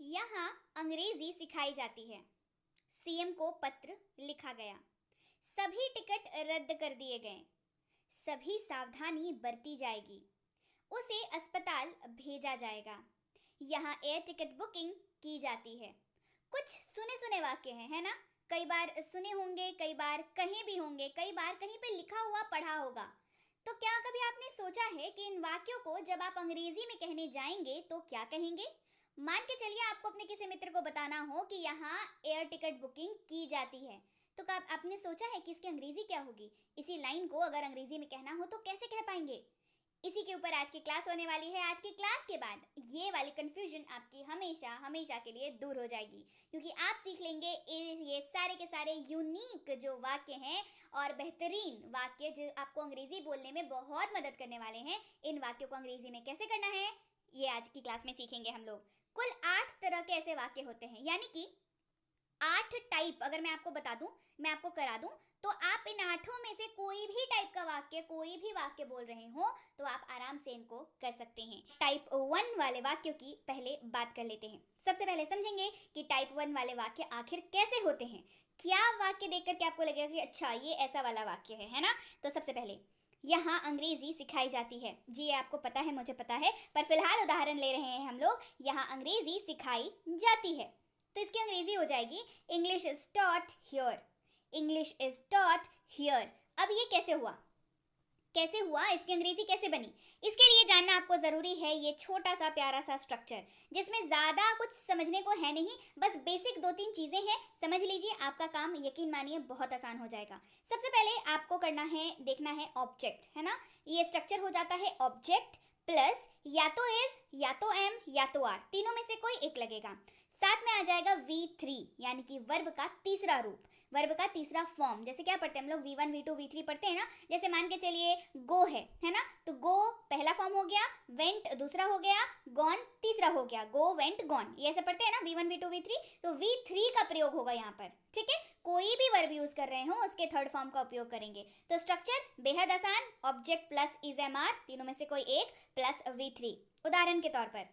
यहाँ अंग्रेजी सिखाई जाती है। सीएम को पत्र लिखा गया। सभी टिकट रद्द कर दिए गए। सभी सावधानी बरती जाएगी। उसे अस्पताल भेजा जाएगा। यहाँ एयर टिकट बुकिंग की जाती है। कुछ सुने सुने वाक्य हैं, है ना? कई बार सुने होंगे, कई बार कहीं भी होंगे, कई बार कहीं पे लिखा हुआ पढ़ा होगा। तो क्या कभी आपने सोचा है कि इन वाक्यों को जब आप अंग्रेजी में कहने जाएंगे तो क्या कहेंगे? मान के चलिए आपको अपने किसी मित्र को बताना हो कि यहाँ एयर टिकट बुकिंग की जाती है, तो क्या आपने सोचा है कि इसकी अंग्रेजी क्या होगी? इसी लाइन को अगर अंग्रेजी में कहना हो तो कैसे कह पाएंगे? इसी के ऊपर आज की क्लास होने वाली है। आज की क्लास के बाद ये वाली कंफ्यूजन आपकी हमेशा हमेशा के लिए दूर हो जाएगी, क्योंकि आप सीख लेंगे ये सारे के सारे यूनिक जो वाक्य हैं और बेहतरीन वाक्य जो आपको अंग्रेजी बोलने में बहुत मदद करने वाले हैं। इन वाक्यों को अंग्रेजी में कैसे करना है ये आज की क्लास में सीखेंगे हम लोग। कुल 8 तरह के ऐसे वाक्य होते हैं, यानी कि 8 टाइप अगर मैं आपको बता दूं, मैं आपको करा दूं, तो आप इन 8 में से कोई भी टाइप का वाक्य, कोई भी वाक्य बोल रहे हो तो आप आराम से इनको कर सकते हैं। टाइप 1 वाले वाक्यों की पहले बात कर लेते हैं। सबसे पहले समझेंगे कि टाइप 1 वाले वाक्य आखिर कैसे होते हैं। क्या वाक्य देख करके आपको लगेगा कि अच्छा ये ऐसा वाला वाक्य है ना? तो सबसे पहले यहाँ अंग्रेजी सिखाई जाती है। जी ये आपको पता है, मुझे पता है, पर फिलहाल उदाहरण ले रहे हैं हम लोग। यहाँ अंग्रेजी सिखाई जाती है तो इसकी अंग्रेजी हो जाएगी English is taught here. English is taught here. अब ये कैसे हुआ, इसकी अंग्रेजी कैसे बनी? इसके लिए जानना आपको ज़रूरी है ये छोटा सा प्यारा सा स्ट्रक्चर, जिसमें ज़्यादा कुछ समझने को है नहीं, बस बेसिक 2-3 चीज़ें हैं, समझ लीजिए। आपका काम यकीन मानिए बहुत आसान हो जाएगा। सबसे पहले आपको करना है, देखना है ऑब्जेक्ट, है ना? ये स्ट्रक्चर हो जाता है ऑब्जेक्ट प्लस या तो इज, या तो एम, या तो आर, तीनों में से कोई एक लगेगा। साथ में आ जाएगा V3 यानी कि वर्ब का तीसरा रूप, वर्ब का तीसरा फॉर्म। जैसे क्या पढ़ते हैं हम लोग, V1 V2 V3 पढ़ते हैं ना। जैसे मान के चलिए गो है ना? तो गो पहला फॉर्म हो गया, वेंट दूसरा हो गया, गॉन तीसरा हो गया, गो वेंट गॉन, ये ऐसे पढ़ते हैं ना, V1 V2 V3। तो V3 का प्रयोग होगा यहाँ पर, ठीक है? कोई भी वर्ब यूज कर रहे हो उसके थर्ड फॉर्म का उपयोग करेंगे। तो स्ट्रक्चर बेहद आसान, object plus is am are, तीनों में से कोई एक, प्लस V3। उदाहरण के तौर पर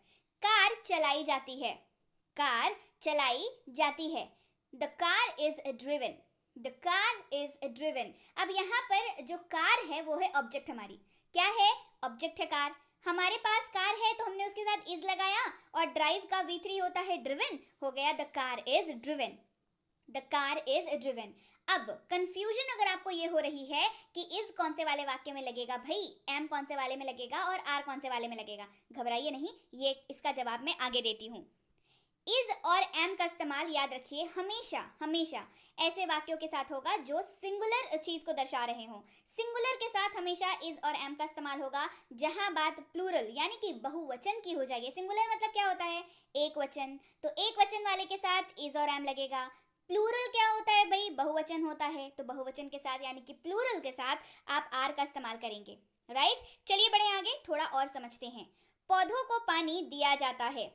कार चलाई जाती है, कार चलाई जाती है। The car is driven, the car is driven. अब यहाँ पर जो कार है वो है ऑब्जेक्ट, हमारी क्या है? ऑब्जेक्ट है कार। हमारे पास कार है तो हमने उसके साथ इज लगाया और ड्राइव का V3 होता है ड्रिवन, हो गया the car is driven, the car is driven. अब कंफ्यूजन अगर आपको ये हो रही है कि इज कौन से वाले वाक्य में लगेगा भाई, एम कौन से वाले में लगेगा और आर कौन से वाले में लगेगा, घबराइए नहीं, ये इसका जवाब मैं आगे देती हूँ। इज और एम का इस्तेमाल याद रखिए हमेशा हमेशा ऐसे वाक्यों के साथ होगा जो सिंगुलर चीज को दर्शा रहे हो। सिंगुलर के साथ हमेशा इज और एम का इस्तेमाल होगा जहां बात प्लूरल यानी कि बहुवचन की हो जाएगी। सिंगुलर मतलब क्या होता है? एक वचन, तो एक वचन वाले के साथ इज और एम लगेगा। प्लूरल क्या होता है भाई? बहुवचन होता है, तो बहुवचन के साथ यानी कि प्लूरल के साथ आप आर का इस्तेमाल करेंगे, राइट? चलिए बढ़े आगे, थोड़ा और समझते हैं। पौधों को पानी दिया जाता है,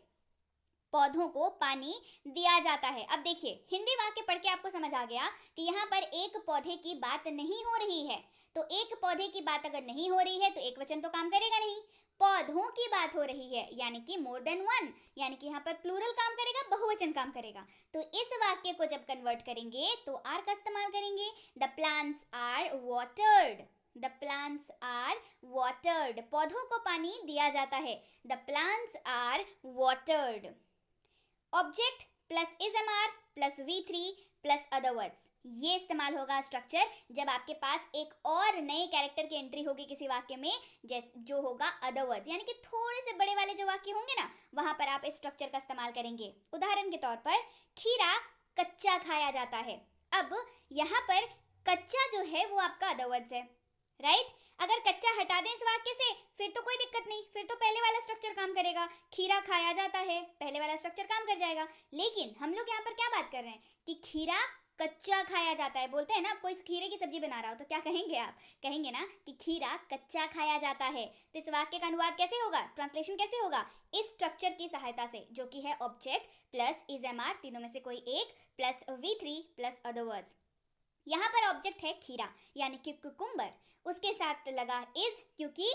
पौधों को पानी दिया जाता है। अब देखिए हिंदी वाक्य पढ़ के आपको समझ आ गया कि यहाँ पर एक पौधे की बात नहीं हो रही है। तो एक पौधे की बात अगर नहीं हो रही है तो एक वचन तो काम करेगा नहीं। पौधों की बात हो रही है यानी कि मोर देन वन, यानी कि यहाँ पर प्लूरल काम करेगा, बहुवचन काम करेगा। तो इस वाक्य को जब कन्वर्ट करेंगे तो आर का इस्तेमाल करेंगे। The plants are watered, the plants are watered. पौधों को पानी दिया जाता है, the plants are watered. Object plus is am are plus V3 plus other words, ये इस्तेमाल होगा स्ट्रक्चर जब आपके पास एक और नए कैरेक्टर की एंट्री होगी किसी वाक्य में, जैसे जो होगा अदर वर्ड्स, यानी कि थोड़े से बड़े वाले जो वाक्य होंगे ना, वहां पर आप इस स्ट्रक्चर का इस्तेमाल करेंगे। उदाहरण के तौर पर खीरा कच्चा खाया जाता है। अब यहाँ पर कच्चा जो है वो आपका अदर वर्ड्स है, राइट? अगर कच्चा हटा दें इस वाक्य से फिर तो कोई दिक्कत नहीं, फिर तो पहले वाला स्ट्रक्चर काम करेगा। खीरा खाया जाता है, पहले वाला स्ट्रक्चर काम कर जाएगा। लेकिन हम लोग यहाँ पर क्या बात कर रहे हैं कि खीरा कच्चा खाया जाता है। बोलते हैं ना, कोई खीरे की सब्जी बना रहा हो तो क्या कहेंगे आप? कहेंगे ना कि खीरा कच्चा खाया जाता है। तो इस वाक्य का अनुवाद कैसे होगा, ट्रांसलेशन कैसे होगा? इस स्ट्रक्चर की सहायता से, जो कि है object plus is am are, तीनों में से कोई एक, plus V3 plus other words. यहाँ पर ऑब्जेक्ट है खीरा यानी कि कुकुम्बर, उसके साथ लगा इज क्योंकि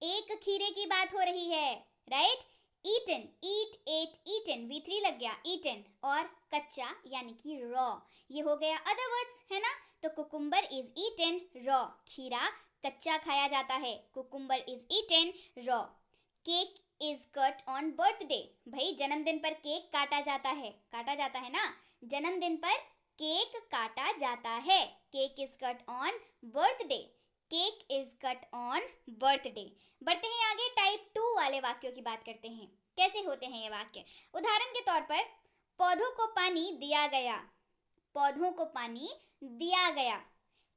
एक खीरे की बात हो रही है, राइट? ईटन, ईट, एट, ईटन, ईटन, V3 लग गया, ईटन, और कच्चा यानी कि रॉ, ये हो गया अदर वर्ड्स, है ना। तो कुकुम्बर इज ईटन रॉ, खीरा कच्चा खाया जाता है, cucumber is eaten raw. Cake is cut on birthday, भाई जन्मदिन पर केक काटा जाता है ना, जन्मदिन पर केक काटा जाता है, cake is cut on birthday, cake is cut on birthday. बढ़ते हैं आगे, टाइप 2 वाले वाक्यों की बात करते हैं, कैसे होते हैं ये वाक्य। उदाहरण के तौर पर, पौधों को पानी दिया गया, पौधों को पानी दिया गया,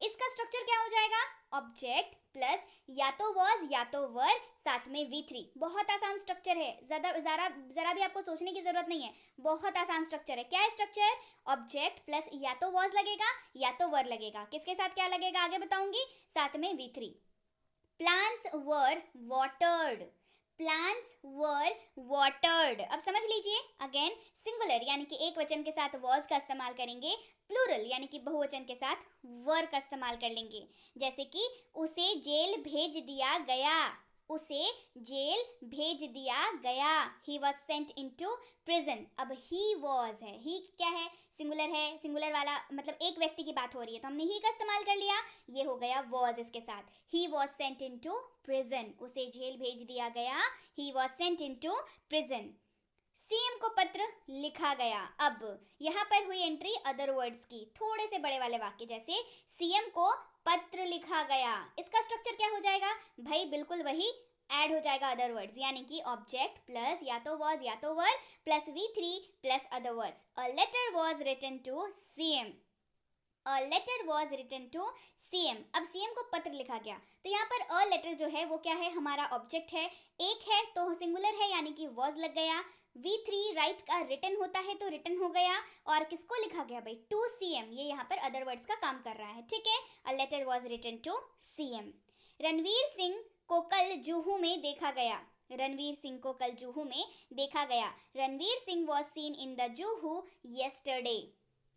इसका स्ट्रक्चर क्या हो जाएगा, ऑब्जेक्ट प्लस या तो वॉज या तो वर, साथ में V3। बहुत आसान स्ट्रक्चर है, जरा भी आपको सोचने की जरूरत नहीं है, बहुत आसान स्ट्रक्चर है। क्या है स्ट्रक्चर, ऑब्जेक्ट प्लस या तो वॉज लगेगा या तो वर लगेगा, किसके साथ क्या लगेगा आगे बताऊंगी, साथ में V3। प्लांट्स वर वाटर्ड, प्लांट्स वर वाटर्ड, अब समझ लीजिए, अगेन सिंगुलर यानी कि एक वचन के साथ वॉज का इस्तेमाल करेंगे, प्लूरल यानी कि बहुवचन के साथ वर का इस्तेमाल कर लेंगे। जैसे कि उसे जेल भेज दिया गया, उसे जेल भेज दिया गया, he was sent into prison. अब ही वॉज है, ही क्या है, सिंगुलर है, सिंगुलर वाला मतलब एक व्यक्ति की बात हो रही है, तो हमने ही का इस्तेमाल कर लिया, ये हो गया वॉज इसके साथ। He was sent into prison, उसे जेल भेज दिया गया, he was sent into prison. CM को पत्र लिखा गया, अब यहाँ पर हुई एंट्री अदर वर्ड्स की, थोड़े से बड़े वाले वाक्य, जैसे सीएम को पत्र लिखा गया, इसका स्ट्रक्चर क्या हो जाएगा भाई, बिल्कुल वही ऐड हो जाएगा अदर वर्ड्स, यानी कि ऑब्जेक्ट प्लस या तो वॉज या तो were plus V3 plus other words. A letter was written to CM, a letter was written to CM, अब सीएम को पत्र लिखा गया, तो यहाँ पर अ लेटर जो है वो क्या है, हमारा ऑब्जेक्ट है, एक है तो सिंगुलर है यानी कि वॉज लग गया, V3 राइट का रिटन होता है तो रिटन हो गया, और किसको लिखा गया भाई, टू सीएम, ये यहाँ पर अदर वर्ड्स का काम कर रहा है, ठीक है। A letter was written to CM. Ranveer Singh को कल जुहू में देखा गया, रणवीर सिंह को कल जुहू में देखा गया, Ranveer Singh was seen in the Juhu yesterday.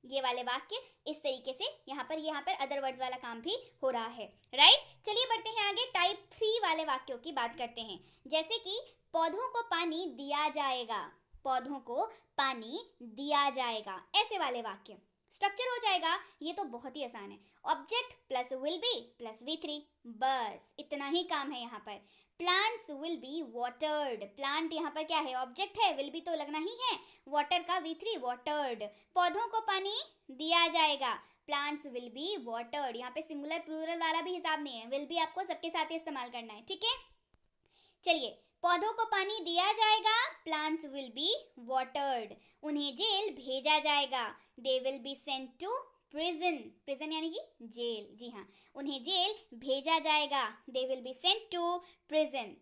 ये वाले वाक्य इस तरीके से यहाँ पर अदर वर्ड्स वाला काम भी हो रहा है, राइट। चलिए बढ़ते हैं आगे, टाइप 3 वाले वाक्यों की बात करते हैं, जैसे कि पौधों को पानी दिया जाएगा, पौधों को पानी दिया जाएगा, ऐसे वाले वाक्य स्ट्रक्चर हो जाएगा, ये तो बहुत ही आसान है, object plus will be plus V3, बस इतना ही काम है यहाँ पर। Plants will be watered, plant यहाँ पर क्या है, ऑब्जेक्ट है, विल बी तो लगना ही है, वाटर का V3 वाटर्ड। पौधों को पानी दिया जाएगा, प्लांट्स विल बी वाटर्ड, यहाँ पे सिंगुलर प्लूरल वाला भी हिसाब नहीं है, विल बी आपको सबके साथ ही इस्तेमाल करना है, ठीक है। चलिए, पौधों को पानी दिया जाएगा, प्लांट्स विल बी वाटर्ड, उन्हें जेल भेजा जाएगा, they will be sent to prison, prison यानी कि जेल, जी हाँ, उन्हें जेल भेजा जाएगा, they will be sent to prison.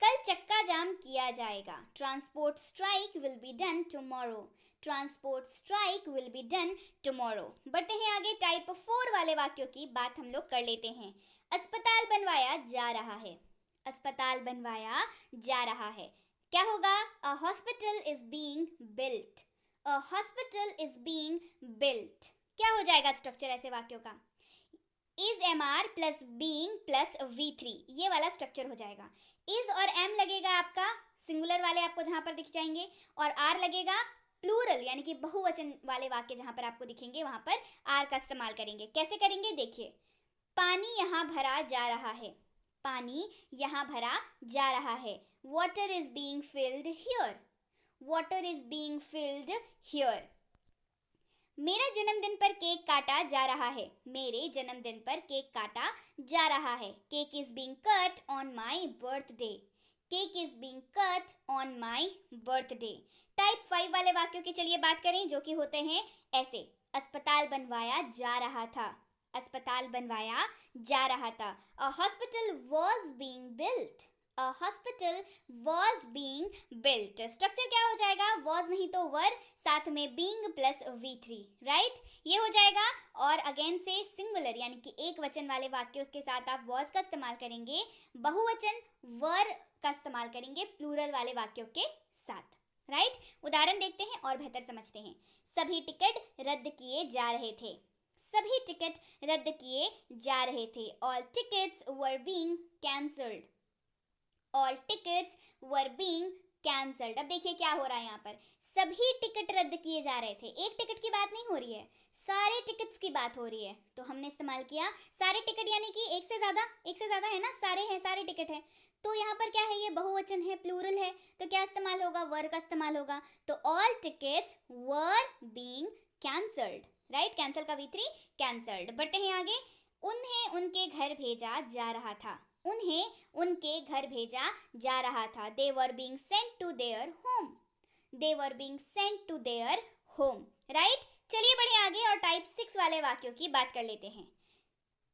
कल चक्का जाम किया जाएगा, transport strike will be done tomorrow, transport strike will be done tomorrow. बढ़ते हैं आगे, टाइप 4 वाले वाक्यों की बात हम लोग कर लेते हैं। अस्पताल बनवाया जा रहा है, अस्पताल बनवाया जा रहा है, क्या होगा, अ hospital is being built, a hospital is being built, क्या हो जाएगा स्ट्रक्चर ऐसे वाक्यों का, is MR plus being plus V3, ये वाला स्ट्रक्चर हो जाएगा। इज और M लगेगा आपका, सिंगुलर वाले आपको जहां पर दिख जाएंगे, और R लगेगा प्लूरल यानी कि बहुवचन वाले वाक्य जहां पर आपको दिखेंगे वहां पर R का इस्तेमाल करेंगे। कैसे करेंगे देखिए, पानी यहाँ भरा जा रहा है, पानी यहाँ भरा जा रहा है, water is being field here, water is being field here. मेरा जन्मदिन पर केक काटा जा रहा है, मेरे जन्मदिन पर केक काटा जा रहा है, cake is being cut on my birthday, cake is being cut on my birthday. Type 5 वाले वाक्यों की चलिए बात करें, जो कि होते हैं ऐसे, अस्पताल बनवाया जा रहा था, अस्पताल बनवाया जा रहा था, अ hospital was being built, a hospital was being built. Structure क्या हो जाएगा, वॉज नहीं तो वर, साथ में बीइंग प्लस V3, राइट, ये हो जाएगा। और अगेन से सिंगुलर यानी कि एक वचन वाले वाक्यों के साथ आप वॉज का इस्तेमाल करेंगे, बहुवचन वर का इस्तेमाल करेंगे प्लूरल वाले वाक्यों के साथ, राइट। उदाहरण देखते हैं और बेहतर समझते हैं। सभी टिकट रद्द किए जा रहे थे, सभी टिकट रद्द किए जा रहे थे, all tickets were being cancelled, all tickets were being cancelled. अब देखिए क्या हो रहा है यहाँ पर, सभी टिकट रद्द किए जा रहे थे। एक टिकट की बात नहीं हो रही है, सारे टिकट्स की बात हो रही है। तो हमने इस्तेमाल किया सारे टिकट, यानी कि एक से ज़्यादा है ना, सारे हैं, सारे टिकट हैं। तो यहाँ पर क्या है, ये बहुवचन है, प्लूरल है, तो क्या इस्तेमाल होगा, वर का इस्तेमाल होगा। तो all tickets were being cancelled, right, cancel का V3 कैंसल्ड। बढ़ते हैं आगे। उन्हें उनके घर भेजा जा रहा था, उन्हें उनके घर भेजा जा रहा था। They were being sent to their home, they were being sent to their home, right. चलिए बढ़े आगे और टाइप 6 वाले वाक्यों की बात कर लेते हैं।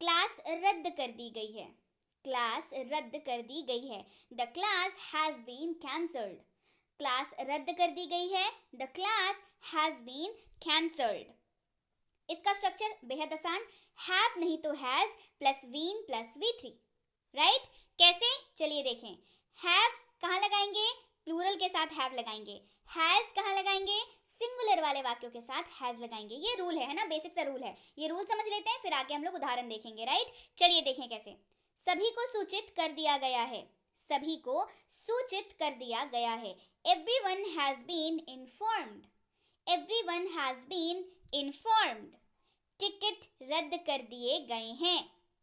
क्लास रद्द कर दी गई है, क्लास रद्द कर दी गई है। The class has been cancelled, class रद्द कर दी गई है। The class has been cancelled. इसका स्ट्रक्चर बेहद आसान, हैव नहीं तो has plus been plus V3, right. कैसे, चलिए देखें। हैव कहाँ लगाएंगे, प्लूरल के साथ हैव लगाएंगे। हैज कहाँ लगाएंगे, सिंगुलर वाले वाक्यों के साथ हैज लगाएंगे। ये रूल है ना, बेसिक सा रूल है। ये रूल समझ लेते हैं, फिर आगे हम लोग उदाहरण देखेंगे, राइट। चलिए देखें कैसे। सभी को सूचित कर दिया गया है, सभी को सूचित कर दिया गया है। Everyone has been informed, everyone has been informed. Ticket रद्द कर दिए गए हैं,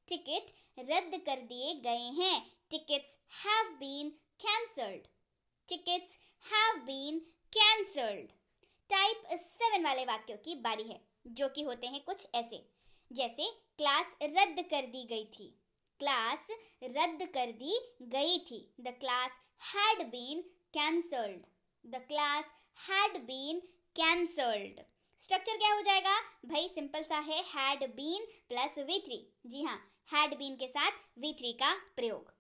टिकट रद्द कर दिए गए हैं। Tickets have been cancelled, tickets have been cancelled. Type 7 वाले वाक्यों की बारी है, जो कि होते हैं कुछ ऐसे, जैसे क्लास रद्द कर दी गई थी, क्लास रद्द कर दी गई थी। The class had been cancelled, the class had been cancelled. Structure क्या हो जाएगा भाई, सिंपल सा है, हैड बीन प्लस V3। जी हाँ, हैड बीन के साथ V3 का प्रयोग।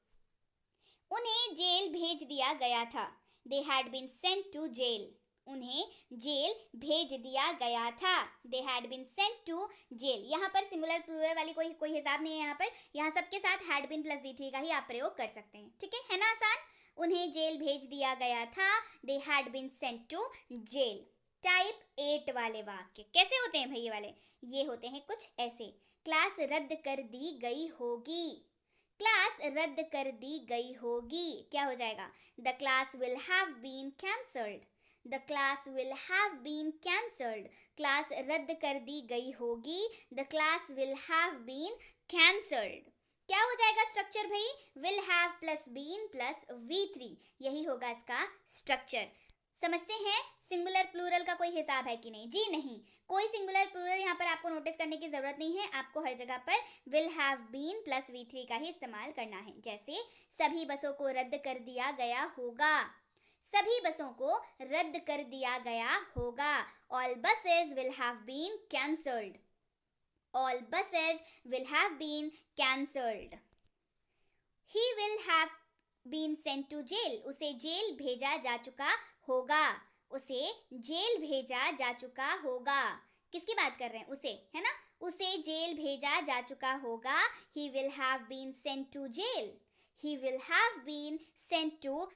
उन्हें जेल भेज दिया गया था, they had been sent to jail, उन्हें जेल भेज दिया गया था। They had been sent to jail. यहाँ पर सिंगुलर प्लूरल वाली कोई हिसाब नहीं है। यहाँ पर यहाँ सबके साथ हैड बीन प्लस V3 का ही आप प्रयोग कर सकते हैं, ठीक है ना, आसान। उन्हें जेल भेज दिया गया था, they had been sent to jail. Type 8 वाले वाक्य कैसे होते हैं भाई, ये वाले, ये होते हैं कुछ ऐसे। क्लास रद्द कर दी गई होगी, क्लास रद्द कर दी गई होगी। क्या हो जाएगा, the class will have been cancelled, the class will have been cancelled. Class रद्द कर दी गई होगी, the class will have been cancelled. क्या हो जाएगा स्ट्रक्चर भाई, will have plus been plus V3, यही होगा इसका स्ट्रक्चर। समझते हैं सिंगुलर प्लूरल का कोई हिसाब है कि नहीं? जी नहीं, कोई सिंगुलर प्लूरल यहाँ पर आपको नोटिस करने की जरूरत नहीं है। आपको हर जगह पर will have been plus V3 का ही इस्तेमाल करना है। जैसे सभी बसों को रद्द कर दिया गया होगा, सभी बसों को रद्द कर दिया गया होगा। All buses will have been cancelled, all buses will have been cancelled. He will have been sent to jail, उसे जेल भेजा जा चुका होगा, उसे जेल भेजा जा चुका होगा। किसकी बात कर रहे हैं? उसे, है ना, उसे जेल भेजा जा चुका होगा। He will have been sent to jail, he will have been sent to